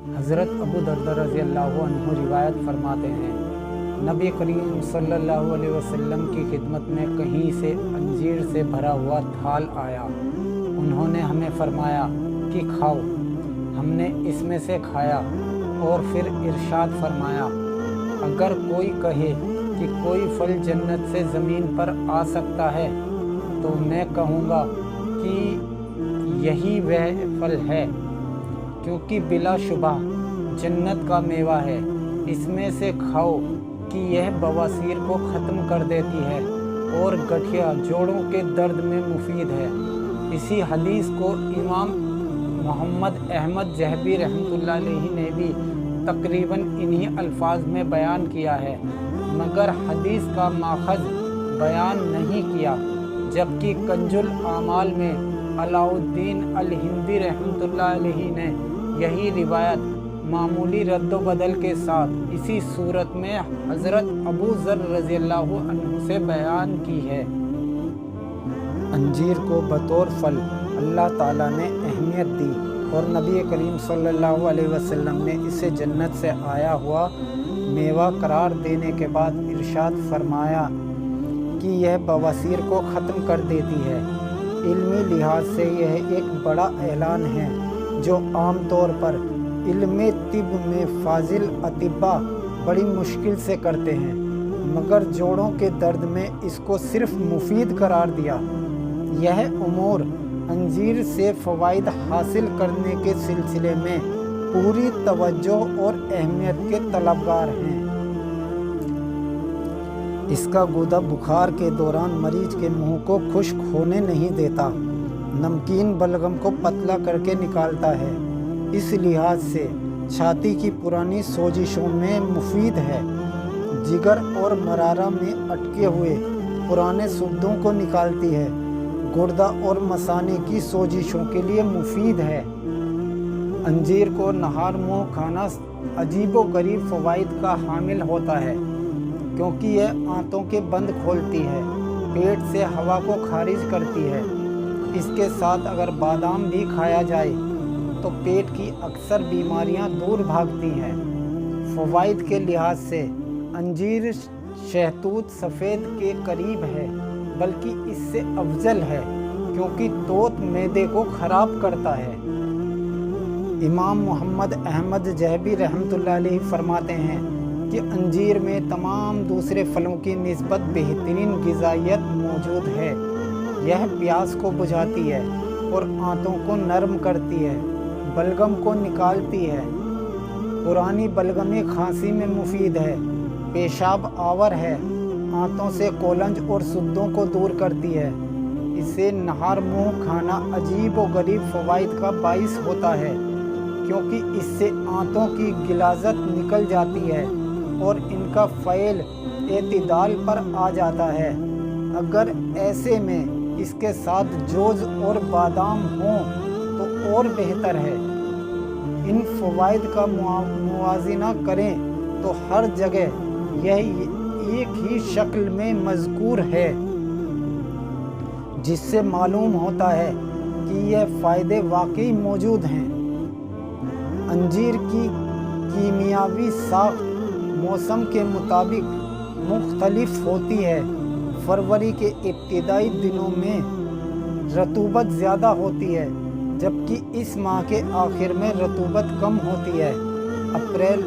حضرت ابو دردہ رضی اللہ عنہ روایت فرماتے ہیں، نبی کریم صلی اللہ علیہ وسلم کی خدمت میں کہیں سے انجیر سے بھرا ہوا تھال آیا۔ انہوں نے ہمیں فرمایا کہ کھاؤ۔ ہم نے اس میں سے کھایا اور پھر ارشاد فرمایا، اگر کوئی کہے کہ کوئی پھل جنت سے زمین پر آ سکتا ہے تو میں کہوں گا کہ یہی وہ پھل ہے، کیونکہ بلا شبہ جنت کا میوہ ہے۔ اس میں سے کھاؤ کہ یہ بواسیر کو ختم کر دیتی ہے اور گٹھیا جوڑوں کے درد میں مفید ہے۔ اسی حدیث کو امام محمد احمد ذہبی رحمۃ اللہ علیہ نے بھی تقریباً انہی الفاظ میں بیان کیا ہے، مگر حدیث کا ماخذ بیان نہیں کیا، جبکہ کنز الاعمال میں علاء الدین الہندی رحمۃ اللہ علیہ نے یہی روایت معمولی رد و بدل کے ساتھ اسی صورت میں حضرت ابو ذر رضی اللہ عنہ سے بیان کی ہے۔ انجیر کو بطور پھل اللہ تعالیٰ نے اہمیت دی اور نبی کریم صلی اللہ علیہ وسلم نے اسے جنت سے آیا ہوا میوہ قرار دینے کے بعد ارشاد فرمایا کہ یہ بواسیر کو ختم کر دیتی ہے۔ علمی لحاظ سے یہ ایک بڑا اعلان ہے جو عام طور پر علم طب میں فاضل اطباء بڑی مشکل سے کرتے ہیں، مگر جوڑوں کے درد میں اس کو صرف مفید قرار دیا۔ یہ امور انجیر سے فوائد حاصل کرنے کے سلسلے میں پوری توجہ اور اہمیت کے طلبگار ہیں۔ اس کا گودا بخار کے دوران مریض کے منہ کو خشک ہونے نہیں دیتا، نمکین بلغم کو پتلا کر کے نکالتا ہے، اس لحاظ سے چھاتی کی پرانی سوزشوں میں مفید ہے، جگر اور مرارہ میں اٹکے ہوئے پرانے سبدوں کو نکالتی ہے، گردہ اور مثانے کی سوزشوں کے لیے مفید ہے۔ انجیر کو نہار منہ کھانا عجیب و غریب فوائد کا حامل ہوتا ہے، کیونکہ یہ آنتوں کے بند کھولتی ہے، پیٹ سے ہوا کو خارج کرتی ہے۔ اس کے ساتھ اگر بادام بھی کھایا جائے تو پیٹ کی اکثر بیماریاں دور بھاگتی ہیں۔ فوائد کے لحاظ سے انجیر شہتوت سفید کے قریب ہے، بلکہ اس سے افضل ہے، کیونکہ توت معدے کو خراب کرتا ہے۔ امام محمد احمد ذہبی رحمۃ اللہ علیہ فرماتے ہیں کہ انجیر میں تمام دوسرے پھلوں کی نسبت بہترین غذائیت موجود ہے۔ یہ پیاس کو بجھاتی ہے اور آنتوں کو نرم کرتی ہے، بلغم کو نکالتی ہے، پرانی بلغمی کھانسی میں مفید ہے، پیشاب آور ہے، آنتوں سے کولنج اور سدوں کو دور کرتی ہے۔ اسے نہار منہ کھانا عجیب و غریب فوائد کا باعث ہوتا ہے، کیونکہ اس سے آنتوں کی غلاظت نکل جاتی ہے اور ان کا فعل اعتدال پر آ جاتا ہے۔ اگر ایسے میں اس کے ساتھ جوز اور بادام ہوں تو اور بہتر ہے۔ ان فوائد کا موازنہ کریں تو ہر جگہ یہ ایک ہی شکل میں مذکور ہے، جس سے معلوم ہوتا ہے کہ یہ فائدے واقعی موجود ہیں۔ انجیر کی کیمیاوی ساخت موسم کے مطابق مختلف ہوتی ہے۔ فروری کے ابتدائی دنوں میں رطوبت زیادہ ہوتی ہے، جبکہ اس ماہ کے آخر میں رطوبت کم ہوتی ہے۔ اپریل